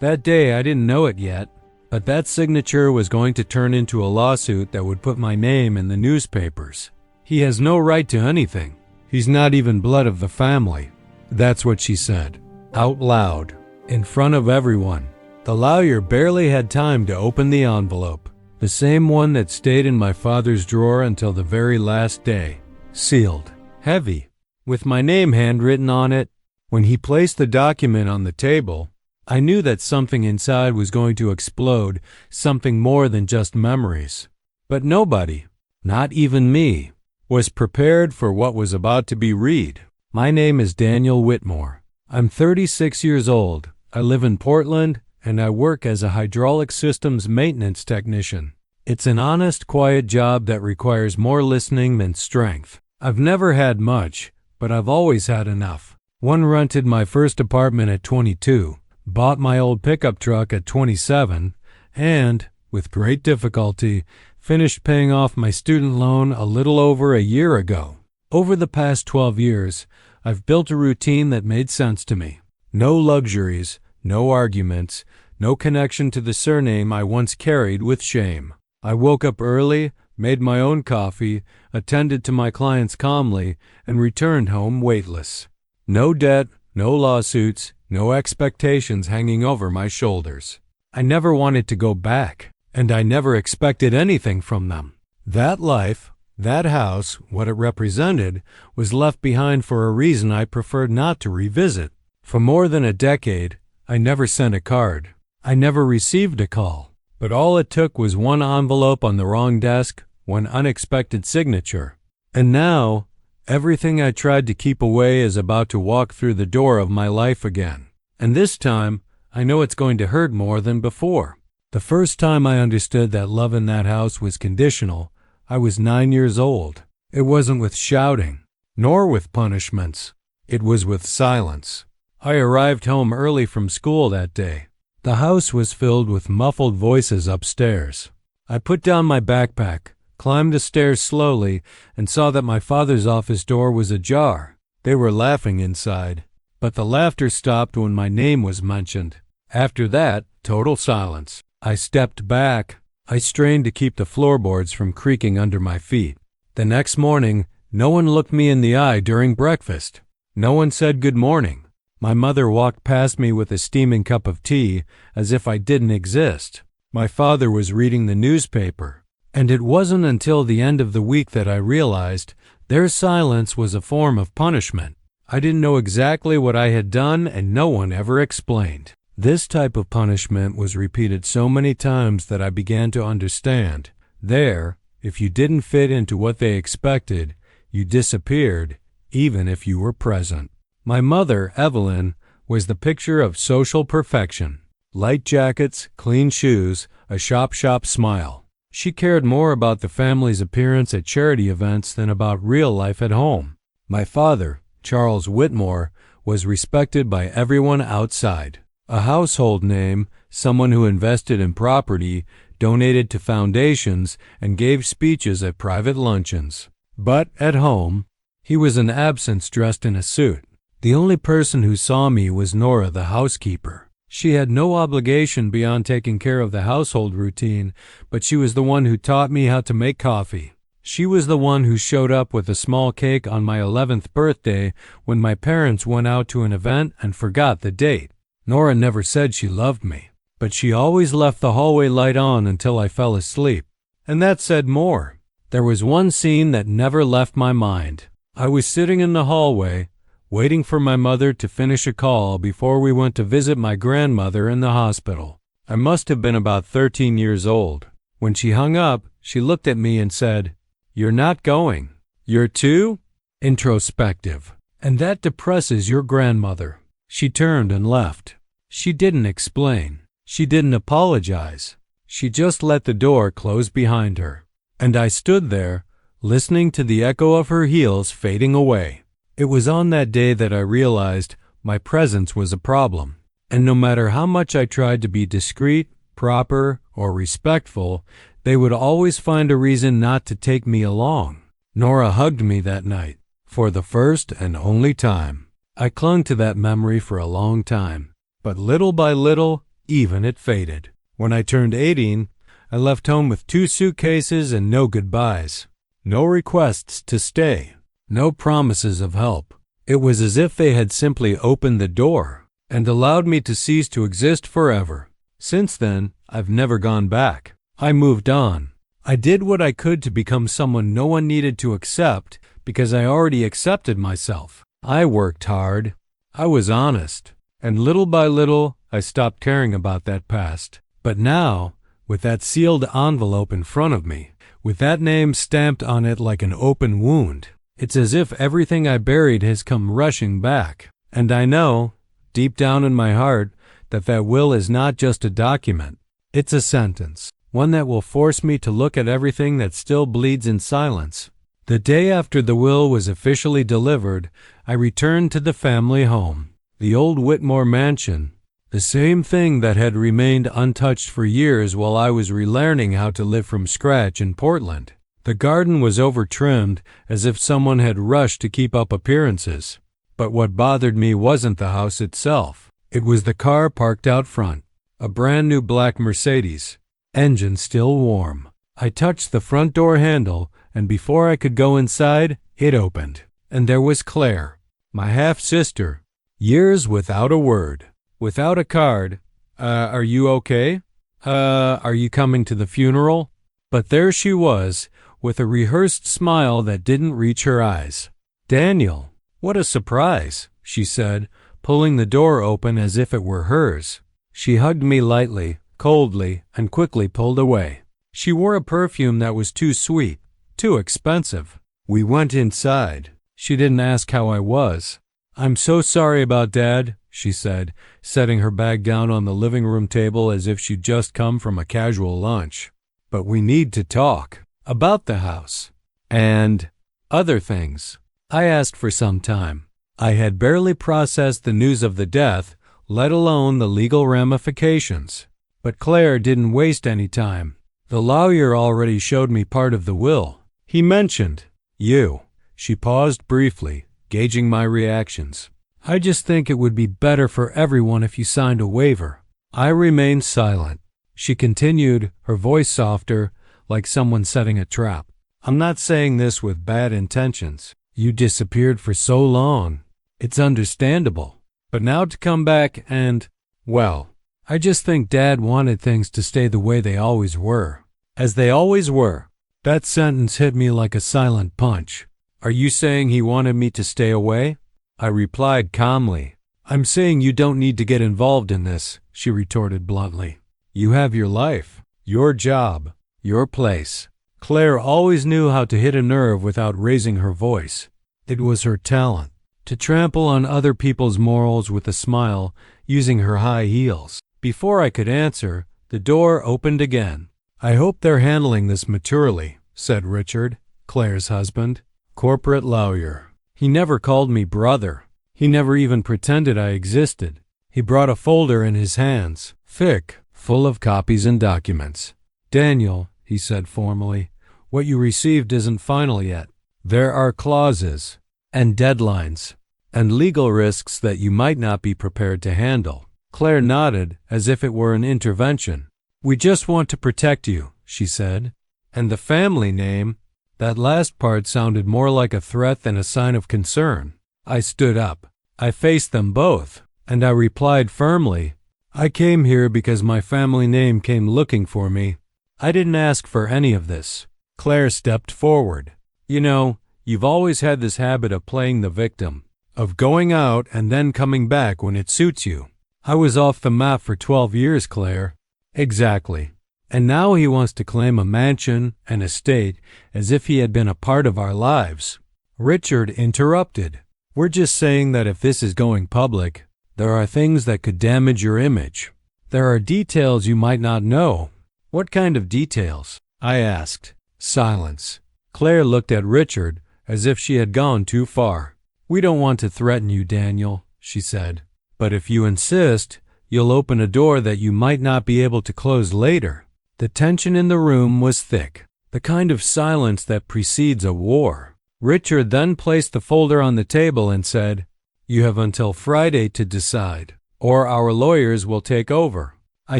That day I didn't know it yet, but that signature was going to turn into a lawsuit that would put my name in the newspapers. He has no right to anything. He's not even blood of the family. That's what she said, out loud, in front of everyone. The lawyer barely had time to open the envelope, the same one that stayed in my father's drawer until the very last day, sealed, heavy, with my name handwritten on it. When he placed the document on the table, I knew that something inside was going to explode, something more than just memories. But nobody, not even me, was prepared for what was about to be read. My name is Daniel Whitmore. I'm 36 years old. I live in Portland, and I work as a hydraulic systems maintenance technician. It's an honest, quiet job that requires more listening than strength. I've never had much, but I've always had enough. One rented my first apartment at 22, bought my old pickup truck at 27, and, with great difficulty, finished paying off my student loan a little over a year ago. Over the past 12 years, I've built a routine that made sense to me. No luxuries, no arguments, no connection to the surname I once carried with shame. I woke up early, made my own coffee, attended to my clients calmly, and returned home weightless. No debt, no lawsuits, no expectations hanging over my shoulders. I never wanted to go back, and I never expected anything from them. That life, that house, what it represented, was left behind for a reason I preferred not to revisit. For more than a decade, I never sent a card. I never received a call. But all it took was one envelope on the wrong desk, one unexpected signature. And now, everything I tried to keep away is about to walk through the door of my life again. And this time, I know it's going to hurt more than before. The first time I understood that love in that house was conditional, I was 9 years old. It wasn't with shouting, nor with punishments. It was with silence. I arrived home early from school that day. The house was filled with muffled voices upstairs. I put down my backpack, climbed the stairs slowly, and saw that my father's office door was ajar. They were laughing inside, but the laughter stopped when my name was mentioned. After that, total silence. I stepped back. I strained to keep the floorboards from creaking under my feet. The next morning, no one looked me in the eye during breakfast. No one said good morning. My mother walked past me with a steaming cup of tea, as if I didn't exist. My father was reading the newspaper. And it wasn't until the end of the week that I realized their silence was a form of punishment. I didn't know exactly what I had done, and no one ever explained. This type of punishment was repeated so many times that I began to understand. There, if you didn't fit into what they expected, you disappeared, even if you were present. My mother, Evelyn, was the picture of social perfection. Light jackets, clean shoes, a shop smile. She cared more about the family's appearance at charity events than about real life at home. My father, Charles Whitmore, was respected by everyone outside. A household name, someone who invested in property, donated to foundations, and gave speeches at private luncheons. But at home, he was an absence dressed in a suit. The only person who saw me was Nora, the housekeeper. She had no obligation beyond taking care of the household routine, but she was the one who taught me how to make coffee. She was the one who showed up with a small cake on my 11th birthday when my parents went out to an event and forgot the date. Nora never said she loved me, but she always left the hallway light on until I fell asleep. And that said more. There was one scene that never left my mind. I was sitting in the hallway, waiting for my mother to finish a call before we went to visit my grandmother in the hospital. I must have been about 13 years old. When she hung up, she looked at me and said, "You're not going. You're too introspective, and that depresses your grandmother." She turned and left. She didn't explain. She didn't apologize. She just let the door close behind her. And I stood there, listening to the echo of her heels fading away. It was on that day that I realized my presence was a problem. And no matter how much I tried to be discreet, proper, or respectful, they would always find a reason not to take me along. Nora hugged me that night, for the first and only time. I clung to that memory for a long time. But little by little, Even it faded. When I turned 18, I left home with 2 suitcases and no goodbyes. No requests to stay. No promises of help. It was as if they had simply opened the door and allowed me to cease to exist forever. Since then, I've never gone back. I moved on. I did what I could to become someone no one needed to accept because I already accepted myself. I worked hard. I was honest. And little by little, I stopped caring about that past. But now, with that sealed envelope in front of me, with that name stamped on it like an open wound, it's as if everything I buried has come rushing back. And I know, deep down in my heart, that will is not just a document. It's a sentence, one that will force me to look at everything that still bleeds in silence. The day after the will was officially delivered, I returned to the family home, the old Whitmore mansion, the same thing that had remained untouched for years while I was relearning how to live from scratch in Portland. The garden was over-trimmed, as if someone had rushed to keep up appearances. But what bothered me wasn't the house itself. It was the car parked out front, a brand-new black Mercedes, engine still warm. I touched the front door handle, and before I could go inside, it opened. And there was Claire, my half-sister, years without a word, without a card. Are you okay? Are you coming to the funeral? But there she was, with a rehearsed smile that didn't reach her eyes. Daniel, what a surprise, she said, pulling the door open as if it were hers. She hugged me lightly, coldly, and quickly pulled away. She wore a perfume that was too sweet, too expensive. We went inside. She didn't ask how I was. I'm so sorry about Dad, she said, setting her bag down on the living room table as if she'd just come from a casual lunch. But we need to talk about the house and other things. I asked for some time. I had barely processed the news of the death, let alone the legal ramifications. But Claire didn't waste any time. The lawyer already showed me part of the will. He mentioned you. She paused briefly, gauging my reactions. I just think it would be better for everyone if you signed a waiver. I remained silent. She continued, her voice softer, like someone setting a trap. I'm not saying this with bad intentions. You disappeared for so long. It's understandable. But now to come back and, well, I just think Dad wanted things to stay the way they always were. As they always were. That sentence hit me like a silent punch. Are you saying he wanted me to stay away? I replied calmly. I'm saying you don't need to get involved in this, she retorted bluntly. You have your life, your job, your place. Claire always knew how to hit a nerve without raising her voice. It was her talent, to trample on other people's morals with a smile, using her high heels. Before I could answer, the door opened again. I hope they're handling this maturely, said Richard, Claire's husband, corporate lawyer. He never called me brother. He never even pretended I existed. He brought a folder in his hands, thick, full of copies and documents. Daniel, he said formally, what you received isn't final yet. There are clauses and deadlines and legal risks that you might not be prepared to handle. Claire nodded as if it were an intervention. We just want to protect you, she said. And the family name, that last part sounded more like a threat than a sign of concern. I stood up. I faced them both, and I replied firmly, I came here because my family name came looking for me. I didn't ask for any of this. Claire stepped forward. You know, you've always had this habit of playing the victim, of going out and then coming back when it suits you. I was off the map for 12 years, Claire. Exactly. And now he wants to claim a mansion, an estate, as if he had been a part of our lives. Richard interrupted. We're just saying that if this is going public, there are things that could damage your image. There are details you might not know. What kind of details? I asked. Silence. Claire looked at Richard as if she had gone too far. We don't want to threaten you, Daniel, she said. But if you insist, you'll open a door that you might not be able to close later. The tension in the room was thick, the kind of silence that precedes a war. Richard then placed the folder on the table and said, You have until Friday to decide, or our lawyers will take over. I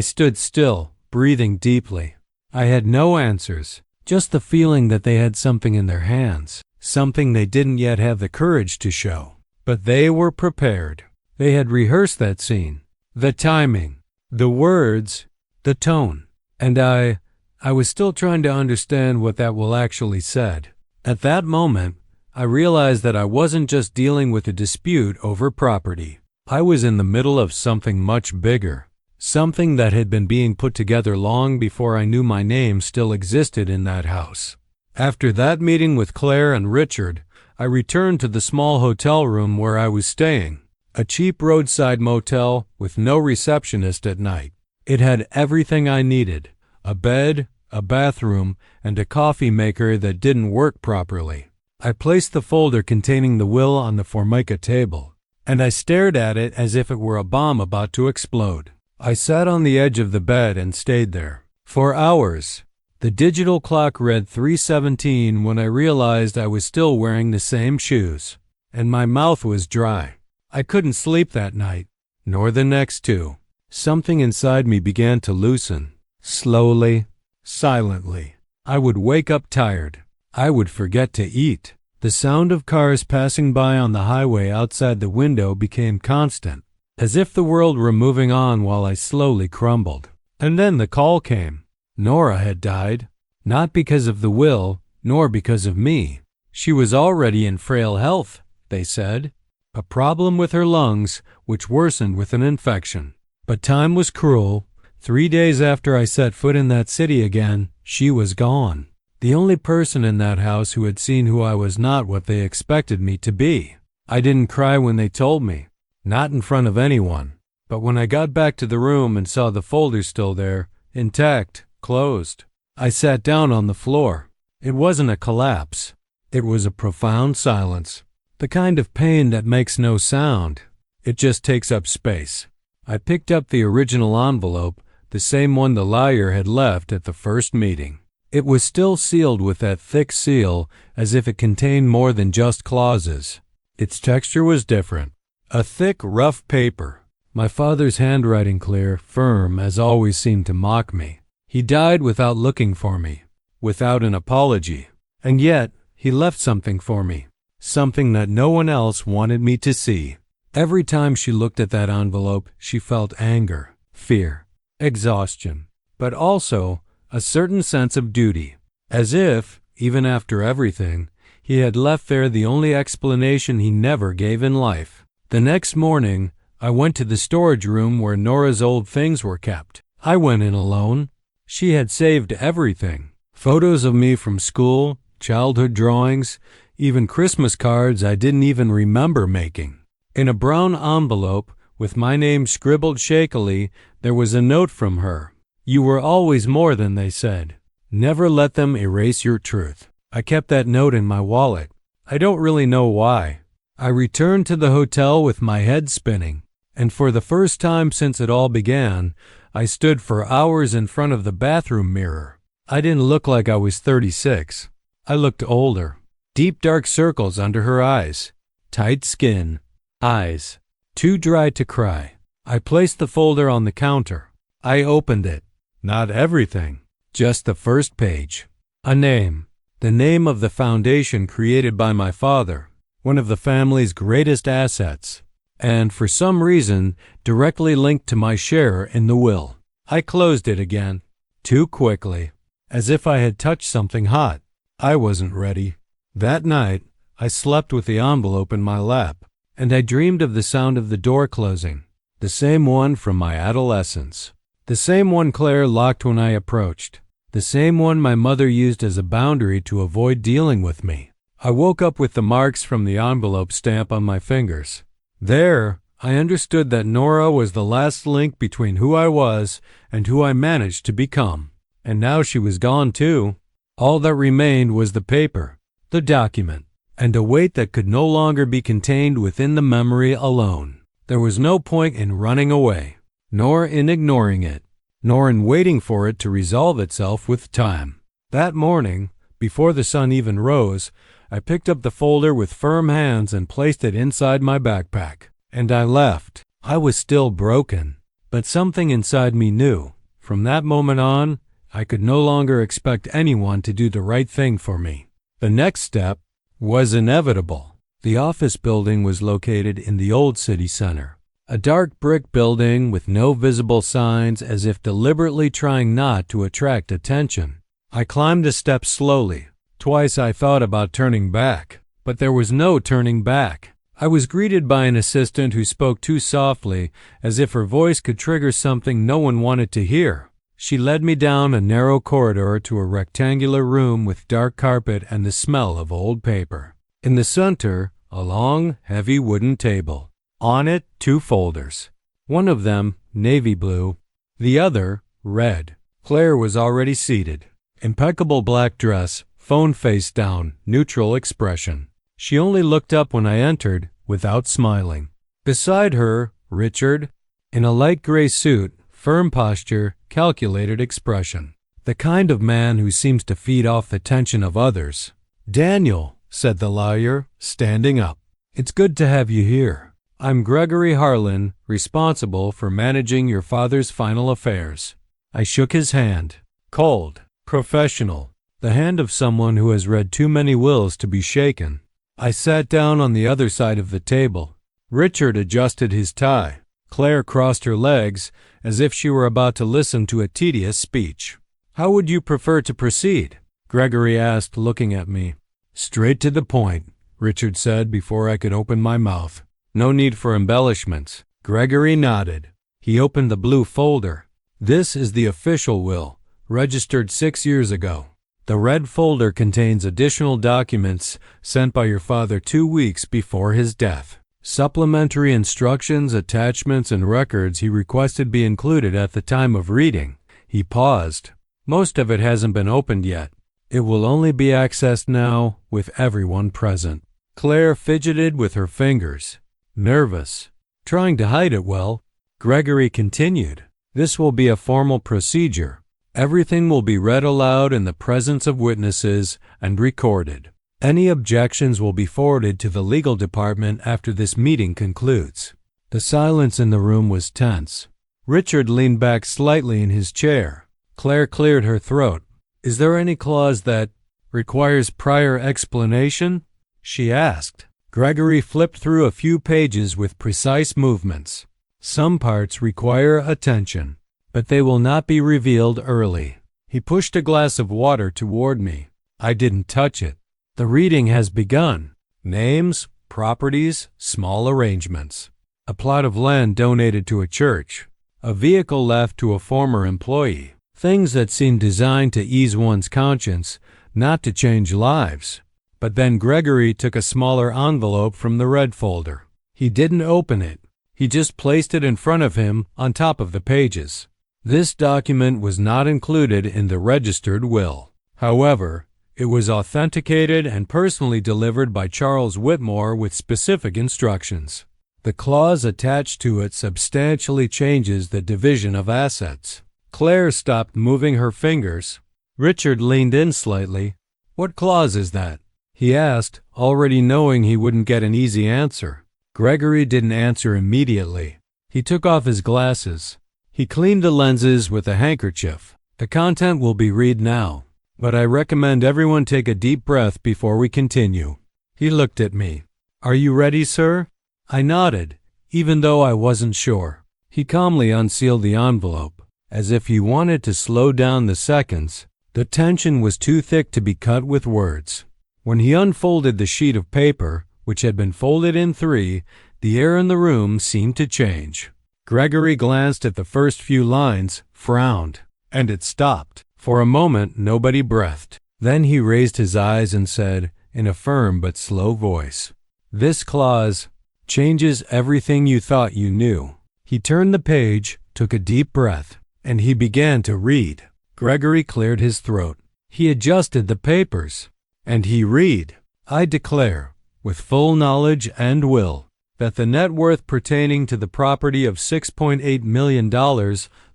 stood still, breathing deeply. I had no answers, just the feeling that they had something in their hands, something they didn't yet have the courage to show. But they were prepared. They had rehearsed that scene, the timing, the words, the tone. And I was still trying to understand what that will actually said. At that moment, I realized that I wasn't just dealing with a dispute over property. I was in the middle of something much bigger, something that had been being put together long before I knew my name still existed in that house. After that meeting with Claire and Richard, I returned to the small hotel room where I was staying, a cheap roadside motel with no receptionist at night. It had everything I needed, a bed, a bathroom, and a coffee maker that didn't work properly. I placed the folder containing the will on the Formica table, and I stared at it as if it were a bomb about to explode. I sat on the edge of the bed and stayed there. For hours. The digital clock read 3:17 when I realized I was still wearing the same shoes, and my mouth was dry. I couldn't sleep that night, nor the next two. Something inside me began to loosen, slowly, silently. I would wake up tired. I would forget to eat. The sound of cars passing by on the highway outside the window became constant, as if the world were moving on while I slowly crumbled. And then the call came. Nora had died, not because of the will, nor because of me. She was already in frail health, they said, a problem with her lungs, which worsened with an infection. But time was cruel. 3 days after I set foot in that city again, she was gone. The only person in that house who had seen who I was not what they expected me to be. I didn't cry when they told me, not in front of anyone. But when I got back to the room and saw the folder still there, intact, closed, I sat down on the floor. It wasn't a collapse. It was a profound silence. The kind of pain that makes no sound. It just takes up space. I picked up the original envelope, the same one the liar had left at the first meeting. It was still sealed with that thick seal, as if it contained more than just clauses. Its texture was different. A thick, rough paper. My father's handwriting clear, firm, as always seemed to mock me. He died without looking for me, without an apology. And yet, he left something for me, something that no one else wanted me to see. Every time she looked at that envelope, she felt anger, fear, exhaustion, but also a certain sense of duty, as if, even after everything, he had left there the only explanation he never gave in life. The next morning, I went to the storage room where Nora's old things were kept. I went in alone. She had saved everything. Photos of me from school, childhood drawings, even Christmas cards I didn't even remember making. In a brown envelope, with my name scribbled shakily, there was a note from her. You were always more than they said. Never let them erase your truth. I kept that note in my wallet. I don't really know why. I returned to the hotel with my head spinning, and for the first time since it all began, I stood for hours in front of the bathroom mirror. I didn't look like I was 36. I looked older. Deep dark circles under her eyes. Tight skin. Eyes. Too dry to cry. I placed the folder on the counter. I opened it. Not everything. Just the first page. A name. The name of the foundation created by my father, one of the family's greatest assets, and for some reason directly linked to my share in the will. I closed it again, too quickly, as if I had touched something hot. I wasn't ready. That night, I slept with the envelope in my lap, and I dreamed of the sound of the door closing, the same one from my adolescence, the same one Claire locked when I approached, the same one my mother used as a boundary to avoid dealing with me. I woke up with the marks from the envelope stamp on my fingers. There, I understood that Nora was the last link between who I was and who I managed to become. And now she was gone too. All that remained was the paper, the document, and a weight that could no longer be contained within the memory alone. There was no point in running away, nor in ignoring it, nor in waiting for it to resolve itself with time. That morning, before the sun even rose, I picked up the folder with firm hands and placed it inside my backpack. And I left. I was still broken, But something inside me knew. From that moment on, I could no longer expect anyone to do the right thing for me. The next step was inevitable. The office building was located in the old city center, a dark brick building with no visible signs, as if deliberately trying not to attract attention. I climbed the steps slowly. Twice I thought about turning back, but there was no turning back. I was greeted by an assistant who spoke too softly, as if her voice could trigger something no one wanted to hear. She led me down a narrow corridor to a rectangular room with dark carpet and the smell of old paper. In the center, a long, heavy wooden table. On it, 2 folders. One of them, navy blue, the other, red. Claire was already seated. Impeccable black dress, phone face down, neutral expression. She only looked up when I entered, without smiling. Beside her, Richard, in a light gray suit, firm posture, calculated expression. The kind of man who seems to feed off the tension of others. "Daniel," said the lawyer, standing up. "It's good to have you here. I'm Gregory Harlan, responsible for managing your father's final affairs." I shook his hand. Cold, professional, the hand of someone who has read too many wills to be shaken. I sat down on the other side of the table. Richard adjusted his tie. Claire crossed her legs as if she were about to listen to a tedious speech. "How would you prefer to proceed?" Gregory asked, looking at me. "Straight to the point," Richard said before I could open my mouth. "No need for embellishments." Gregory nodded. He opened the blue folder. "This is the official will, registered 6 years ago. The red folder contains additional documents sent by your father 2 weeks before his death. Supplementary instructions, attachments, and records he requested be included at the time of reading." He paused. "Most of it hasn't been opened yet. It will only be accessed now with everyone present." Claire fidgeted with her fingers, nervous, trying to hide it well. Gregory continued, "This will be a formal procedure. Everything will be read aloud in the presence of witnesses and recorded. Any objections will be forwarded to the legal department after this meeting concludes." The silence in the room was tense. Richard leaned back slightly in his chair. Claire cleared her throat. "Is there any clause that requires prior explanation?" she asked. Gregory flipped through a few pages with precise movements. "Some parts require attention, but they will not be revealed early." He pushed a glass of water toward me. I didn't touch it. "The reading has begun. Names, properties, small arrangements. A plot of land donated to a church. A vehicle left to a former employee. Things that seem designed to ease one's conscience, not to change lives." But then Gregory took a smaller envelope from the red folder. He didn't open it. He just placed it in front of him on top of the pages. This document was not included in the registered will. However, it was authenticated and personally delivered by Charles Whitmore with specific instructions. The clause attached to it substantially changes the division of assets. Claire stopped moving her fingers. Richard leaned in slightly. "What clause is that?" he asked, already knowing he wouldn't get an easy answer. Gregory didn't answer immediately. He took off his glasses. He cleaned the lenses with a handkerchief. "The content will be read now, but I recommend everyone take a deep breath before we continue." He looked at me. "Are you ready, sir?" I nodded, even though I wasn't sure. He calmly unsealed the envelope, as if he wanted to slow down the seconds. The tension was too thick to be cut with words. When he unfolded the sheet of paper, which had been folded in 3, the air in the room seemed to change. Gregory glanced at the first few lines, frowned, and it stopped. For a moment, nobody breathed. Then he raised his eyes and said, in a firm but slow voice, "This clause changes everything you thought you knew." He turned the page, took a deep breath, and he began to read. Gregory cleared his throat. He adjusted the papers, and he read, "I declare, with full knowledge and will, that the net worth pertaining to the property of $6.8 million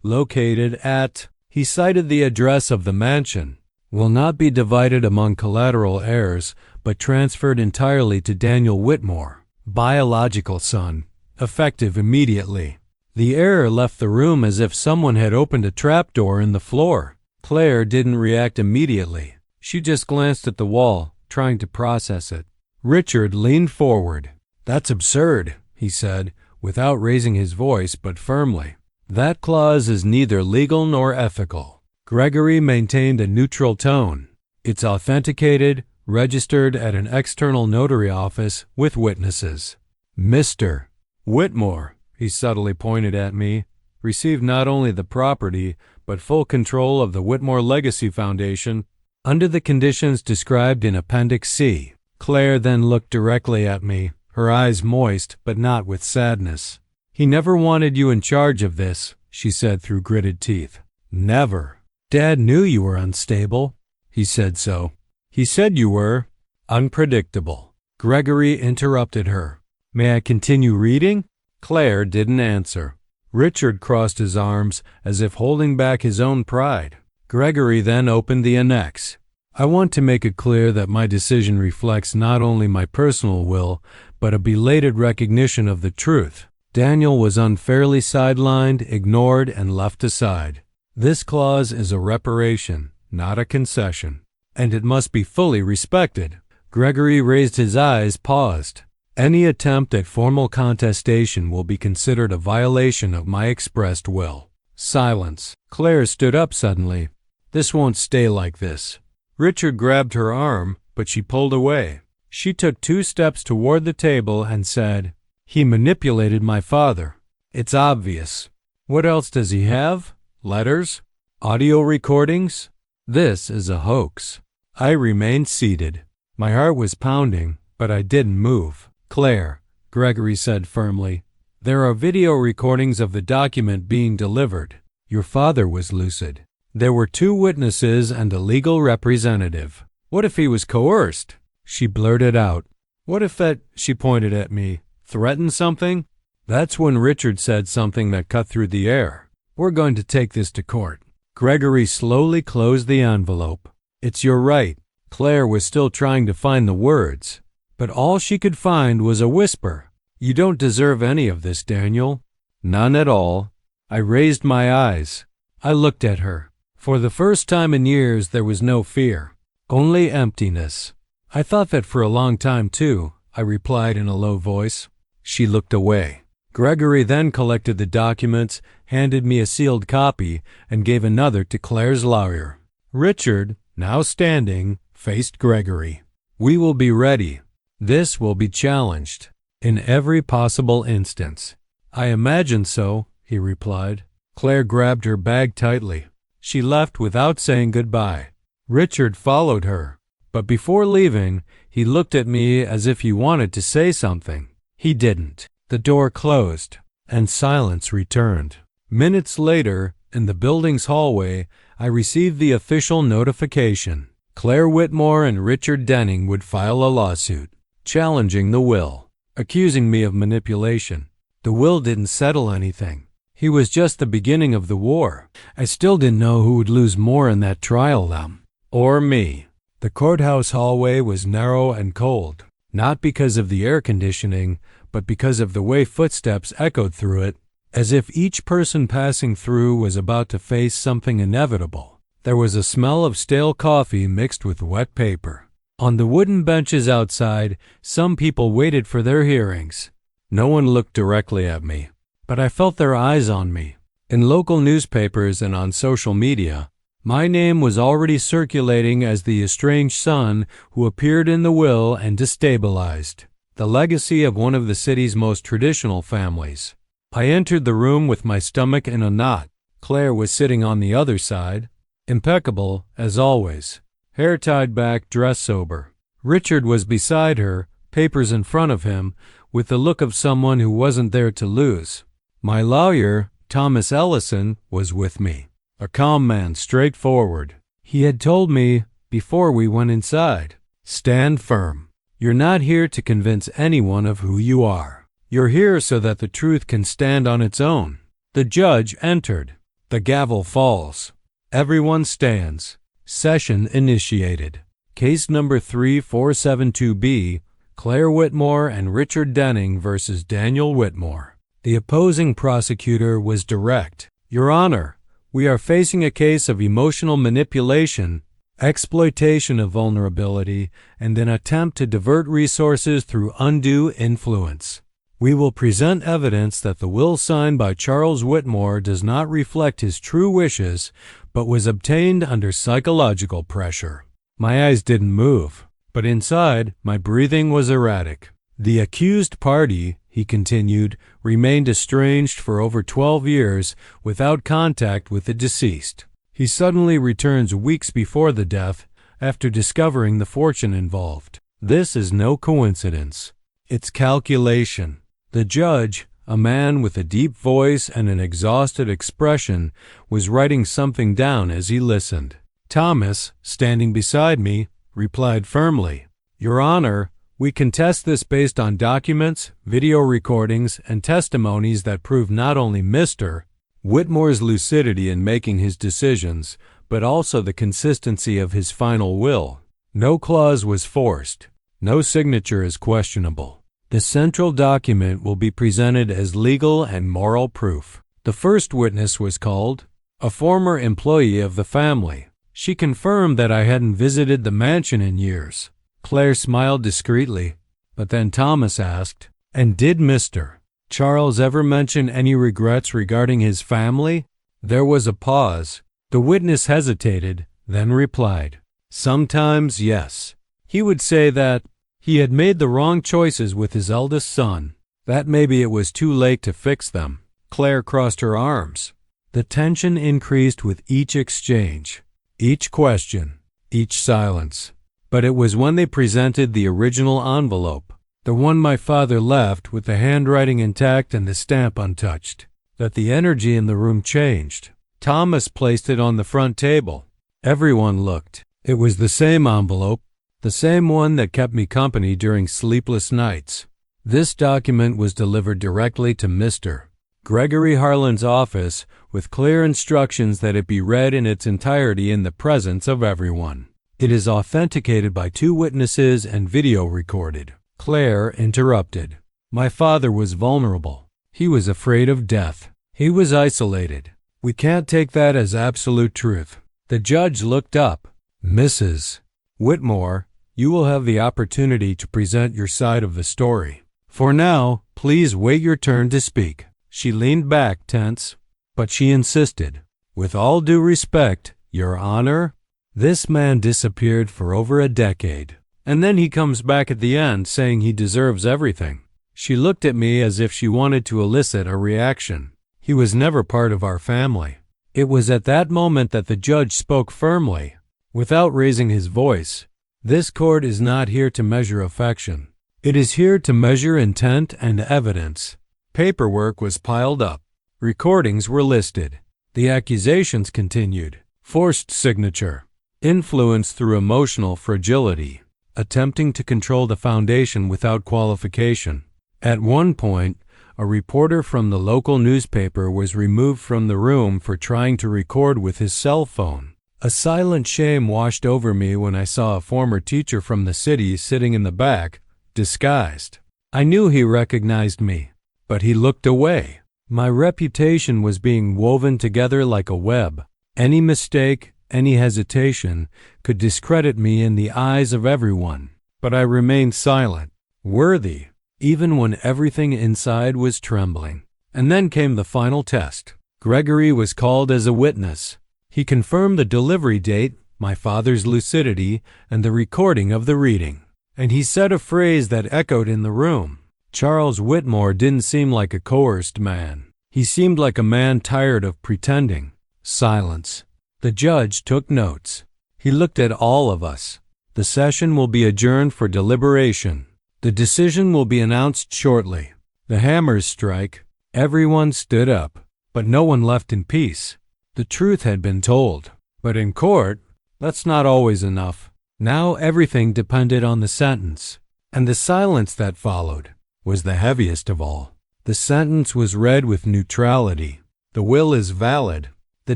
located at," he cited the address of the mansion, "will not be divided among collateral heirs, but transferred entirely to Daniel Whitmore, biological son, effective immediately." The air left the room as if someone had opened a trapdoor in the floor. Claire didn't react immediately. She just glanced at the wall, trying to process it. Richard leaned forward. "That's absurd," he said, without raising his voice, but firmly. "That clause is neither legal nor ethical." Gregory maintained a neutral tone. "It's authenticated, registered at an external notary office with witnesses. Mr. Whitmore," he subtly pointed at me, "received not only the property, but full control of the Whitmore Legacy Foundation under the conditions described in Appendix C." Claire then looked directly at me, her eyes moist, but not with sadness. "He never wanted you in charge of this," she said through gritted teeth. "Never. Dad knew you were unstable. He said so. He said you were unpredictable." Gregory interrupted her. "May I continue reading?" Claire didn't answer. Richard crossed his arms as if holding back his own pride. Gregory then opened the annex. "I want to make it clear that my decision reflects not only my personal will, but a belated recognition of the truth. Daniel was unfairly sidelined, ignored, and left aside. This clause is a reparation, not a concession, and it must be fully respected." Gregory raised his eyes, paused. "Any attempt at formal contestation will be considered a violation of my expressed will." Silence. Claire stood up suddenly. "This won't stay like this." Richard grabbed her arm, but she pulled away. She took 2 steps toward the table and said, "He manipulated my father. It's obvious. What else does he have? Letters? Audio recordings? This is a hoax." I remained seated. My heart was pounding, but I didn't move. "Claire," Gregory said firmly, "there are video recordings of the document being delivered. Your father was lucid. There were 2 witnesses and a legal representative. What if he was coerced?" She blurted out. "What if that," she pointed at me, "threatened something?" That's when Richard said something that cut through the air. "We're going to take this to court." Gregory slowly closed the envelope. "It's your right." Claire was still trying to find the words, but all she could find was a whisper. "You don't deserve any of this, Daniel." "None at all." I raised my eyes. I looked at her. For the first time in years, there was no fear, only emptiness. "I thought that for a long time, too," I replied in a low voice. She looked away. Gregory then collected the documents, handed me a sealed copy, and gave another to Claire's lawyer. Richard, now standing, faced Gregory. "We will be ready. This will be challenged in every possible instance." "I imagine so," he replied. Claire grabbed her bag tightly. She left without saying goodbye. Richard followed her, but before leaving, he looked at me as if he wanted to say something. He didn't. The door closed, and silence returned. Minutes later, in the building's hallway, I received the official notification. Claire Whitmore and Richard Denning would file a lawsuit, challenging the will, accusing me of manipulation. The will didn't settle anything. He was just the beginning of the war. I still didn't know who would lose more in that trial, them or me. The courthouse hallway was narrow and cold, not because of the air conditioning, but because of the way footsteps echoed through it, as if each person passing through was about to face something inevitable. There was a smell of stale coffee mixed with wet paper. On the wooden benches outside, some people waited for their hearings. No one looked directly at me, but I felt their eyes on me. In local newspapers and on social media, my name was already circulating as the estranged son who appeared in the will and destabilized the legacy of one of the city's most traditional families. I entered the room with my stomach in a knot. Claire was sitting on the other side, impeccable as always, hair tied back, dress sober. Richard was beside her, papers in front of him, with the look of someone who wasn't there to lose. My lawyer, Thomas Ellison, was with me, a calm man, straightforward. He had told me, before we went inside, "Stand firm. You're not here to convince anyone of who you are. You're here so that the truth can stand on its own." The judge entered. The gavel falls. Everyone stands. Session initiated. Case number 3472B, Claire Whitmore and Richard Denning versus Daniel Whitmore. The opposing prosecutor was direct. Your Honor, we are facing a case of emotional manipulation, exploitation of vulnerability, and an attempt to divert resources through undue influence. We will present evidence that the will signed by Charles Whitmore does not reflect his true wishes, but was obtained under psychological pressure. My eyes didn't move, but inside, my breathing was erratic. The accused party, he continued, remained estranged for over 12 years without contact with the deceased. He suddenly returns weeks before the death after discovering the fortune involved. This is no coincidence. It's calculation. The judge, a man with a deep voice and an exhausted expression, was writing something down as he listened. Thomas, standing beside me, replied firmly, Your Honor, we contest this based on documents, video recordings, and testimonies that prove not only Mr. Whitmore's lucidity in making his decisions, but also the consistency of his final will. No clause was forced. No signature is questionable. The central document will be presented as legal and moral proof. The first witness was called, a former employee of the family. She confirmed that I hadn't visited the mansion in years. Claire smiled discreetly, but then Thomas asked, And did Mr. Charles ever mention any regrets regarding his family? There was a pause. The witness hesitated, then replied, Sometimes, yes. He would say that he had made the wrong choices with his eldest son, that maybe it was too late to fix them. Claire crossed her arms. The tension increased with each exchange, each question, each silence. But it was when they presented the original envelope, the one my father left with the handwriting intact and the stamp untouched, that the energy in the room changed. Thomas placed it on the front table. Everyone looked. It was the same envelope, the same one that kept me company during sleepless nights. This document was delivered directly to Mr. Gregory Harlan's office with clear instructions that it be read in its entirety in the presence of everyone. It is authenticated by 2 witnesses and video recorded. Claire interrupted. My father was vulnerable. He was afraid of death. He was isolated. We can't take that as absolute truth. The judge looked up. Mrs. Whitmore, you will have the opportunity to present your side of the story. For now, please wait your turn to speak. She leaned back, tense, but she insisted. With all due respect, Your Honor, this man disappeared for over a decade, and then he comes back at the end saying he deserves everything. She looked at me as if she wanted to elicit a reaction. He was never part of our family. It was at that moment that the judge spoke firmly, without raising his voice. This court is not here to measure affection. It is here to measure intent and evidence. Paperwork was piled up. Recordings were listed. The accusations continued. Forced signature. Influence through emotional fragility. Attempting to control the foundation without qualification. At one point, a reporter from the local newspaper was removed from the room for trying to record with his cell phone. A silent shame washed over me when I saw a former teacher from the city sitting in the back, disguised. I knew he recognized me, but he looked away. My reputation was being woven together like a web. Any mistake, any hesitation, could discredit me in the eyes of everyone. But I remained silent, worthy, even when everything inside was trembling. And then came the final test. Gregory was called as a witness. He confirmed the delivery date, my father's lucidity, and the recording of the reading. And he said a phrase that echoed in the room. Charles Whitmore didn't seem like a coerced man. He seemed like a man tired of pretending. Silence. The judge took notes. He looked at all of us. The session will be adjourned for deliberation. The decision will be announced shortly. The hammers strike. Everyone stood up, but no one left in peace. The truth had been told. But in court, that's not always enough. Now everything depended on the sentence. And the silence that followed was the heaviest of all. The sentence was read with neutrality. The will is valid. The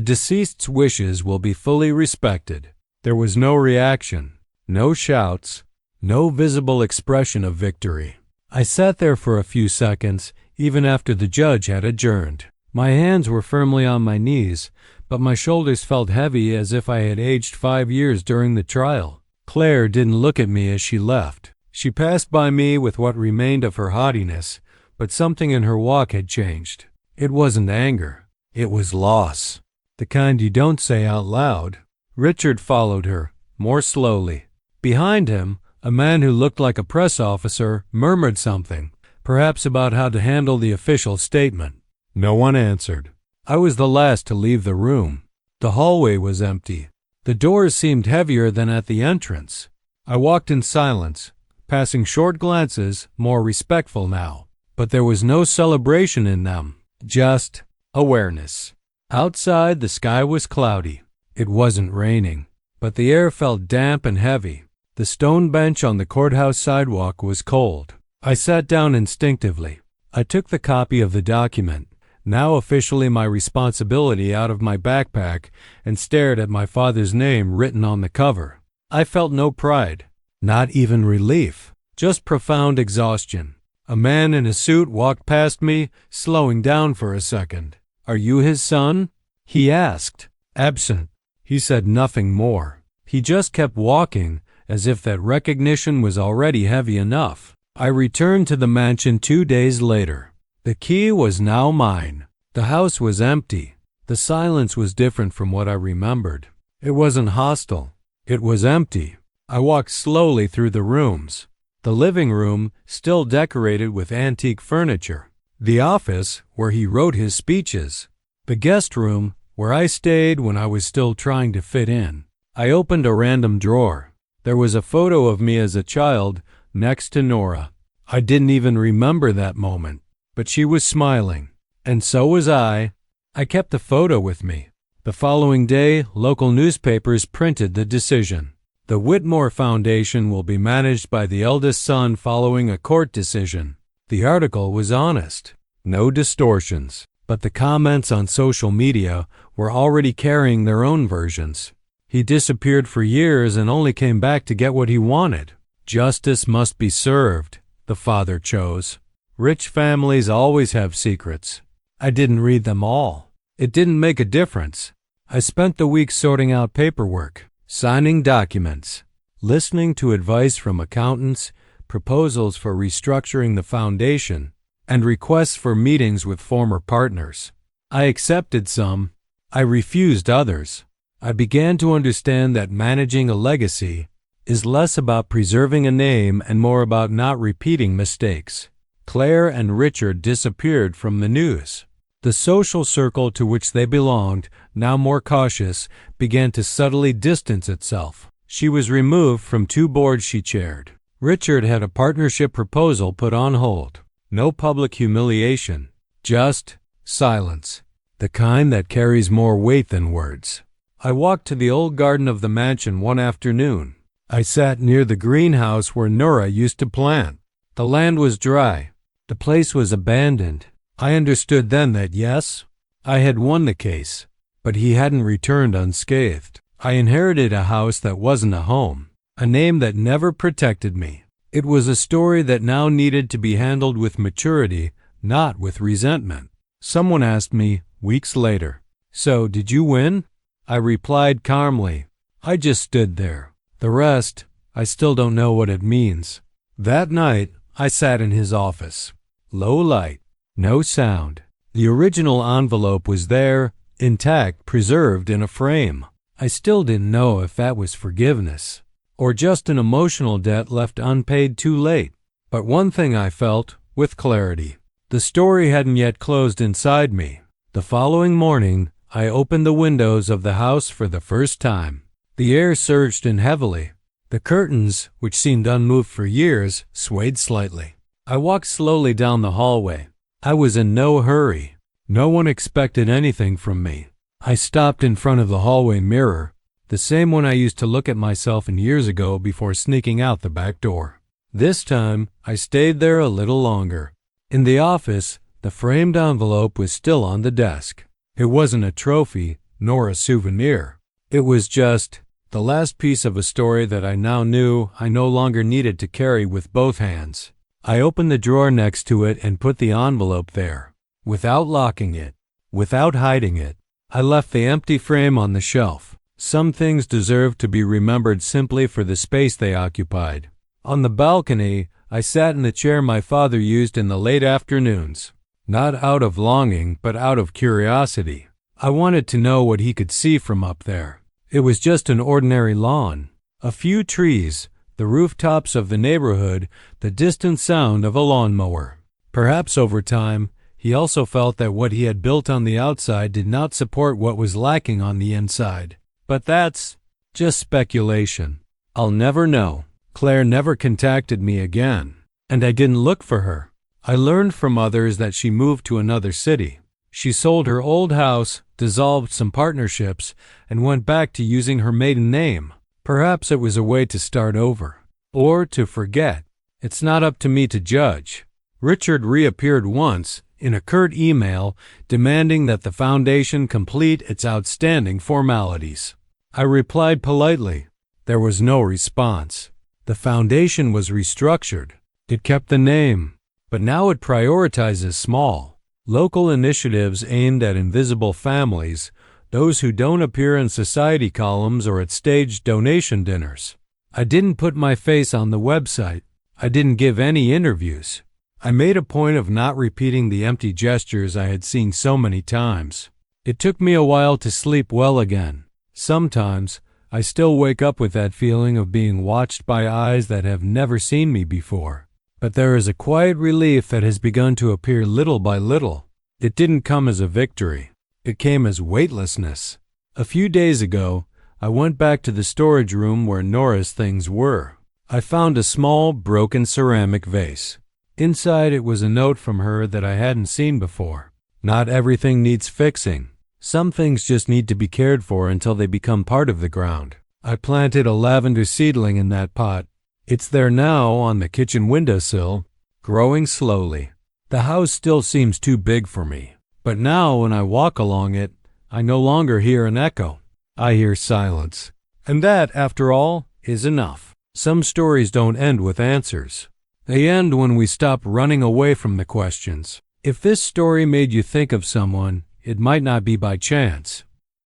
deceased's wishes will be fully respected. There was no reaction, no shouts, no visible expression of victory. I sat there for a few seconds, even after the judge had adjourned. My hands were firmly on my knees, but my shoulders felt heavy as if I had aged 5 years during the trial. Claire didn't look at me as she left. She passed by me with what remained of her haughtiness, but something in her walk had changed. It wasn't anger. It was loss. The kind you don't say out loud. Richard followed her, more slowly. Behind him, a man who looked like a press officer murmured something, perhaps about how to handle the official statement. No one answered. I was the last to leave the room. The hallway was empty. The doors seemed heavier than at the entrance. I walked in silence, passing short glances, more respectful now. But there was no celebration in them, just awareness. Outside, the sky was cloudy. It wasn't raining, but the air felt damp and heavy. The stone bench on the courthouse sidewalk was cold. I sat down instinctively. I took the copy of the document, now officially my responsibility, out of my backpack and stared at my father's name written on the cover. I felt no pride, not even relief, just profound exhaustion. A man in a suit walked past me, slowing down for a second. "Are you his son?" he asked. "Absent." He said nothing more. He just kept walking, as if that recognition was already heavy enough. I returned to the mansion 2 days later. The key was now mine. The house was empty. The silence was different from what I remembered. It wasn't hostile. It was empty. I walked slowly through the rooms. The living room, still decorated with antique furniture. The office, where he wrote his speeches. The guest room, where I stayed when I was still trying to fit in. I opened a random drawer. There was a photo of me as a child next to Nora. I didn't even remember that moment, but she was smiling, and so was I. I kept the photo with me. The following day, local newspapers printed the decision. The Whitmore Foundation will be managed by the eldest son following a court decision. The article was honest. No distortions. But the comments on social media were already carrying their own versions. He disappeared for years and only came back to get what he wanted. Justice must be served, the father chose. Rich families always have secrets. I didn't read them all. It didn't make a difference. I spent the week sorting out paperwork, signing documents, listening to advice from accountants, proposals for restructuring the foundation, and requests for meetings with former partners. I accepted some. I refused others. I began to understand that managing a legacy is less about preserving a name and more about not repeating mistakes. Claire and Richard disappeared from the news. The social circle to which they belonged, now more cautious, began to subtly distance itself. She was removed from 2 boards she chaired. Richard had a partnership proposal put on hold. No public humiliation, just silence, the kind that carries more weight than words. I walked to the old garden of the mansion one afternoon. I sat near the greenhouse where Nora used to plant. The land was dry. The place was abandoned. I understood then that yes, I had won the case, but he hadn't returned unscathed. I inherited a house that wasn't a home, a name that never protected me. It was a story that now needed to be handled with maturity, not with resentment. Someone asked me, weeks later, "So, did you win?" I replied calmly, "I just stood there. The rest, I still don't know what it means." That night, I sat in his office. Low light, no sound. The original envelope was there, intact, preserved in a frame. I still didn't know if that was forgiveness, or just an emotional debt left unpaid too late. But one thing I felt, with clarity. The story hadn't yet closed inside me. The following morning, I opened the windows of the house for the first time. The air surged in heavily. The curtains, which seemed unmoved for years, swayed slightly. I walked slowly down the hallway. I was in no hurry. No one expected anything from me. I stopped in front of the hallway mirror, the same one I used to look at myself in years ago before sneaking out the back door. This time, I stayed there a little longer. In the office, the framed envelope was still on the desk. It wasn't a trophy, nor a souvenir. It was just the last piece of a story that I now knew I no longer needed to carry with both hands. I opened the drawer next to it and put the envelope there. Without locking it, without hiding it, I left the empty frame on the shelf. Some things deserve to be remembered simply for the space they occupied. On the balcony, I sat in the chair my father used in the late afternoons. Not out of longing, but out of curiosity. I wanted to know what he could see from up there. It was just an ordinary lawn. A few trees, the rooftops of the neighborhood, the distant sound of a lawnmower. Perhaps over time, he also felt that what he had built on the outside did not support what was lacking on the inside. But that's just speculation. I'll never know. Claire never contacted me again, and I didn't look for her. I learned from others that she moved to another city. She sold her old house, dissolved some partnerships, and went back to using her maiden name. Perhaps it was a way to start over, or to forget. It's not up to me to judge. Richard reappeared once in a curt email demanding that the foundation complete its outstanding formalities. I replied politely. There was no response. The foundation was restructured. It kept the name, but now it prioritizes small, local initiatives aimed at invisible families, those who don't appear in society columns or at staged donation dinners. I didn't put my face on the website. I didn't give any interviews. I made a point of not repeating the empty gestures I had seen so many times. It took me a while to sleep well again. Sometimes, I still wake up with that feeling of being watched by eyes that have never seen me before. But there is a quiet relief that has begun to appear little by little. It didn't come as a victory. It came as weightlessness. A few days ago, I went back to the storage room where Nora's things were. I found a small, broken ceramic vase. Inside it was a note from her that I hadn't seen before. Not everything needs fixing. Some things just need to be cared for until they become part of the ground. I planted a lavender seedling in that pot. It's there now on the kitchen windowsill, growing slowly. The house still seems too big for me. But now when I walk along it, I no longer hear an echo. I hear silence. And that, after all, is enough. Some stories don't end with answers. They end when we stop running away from the questions. If this story made you think of someone, it might not be by chance.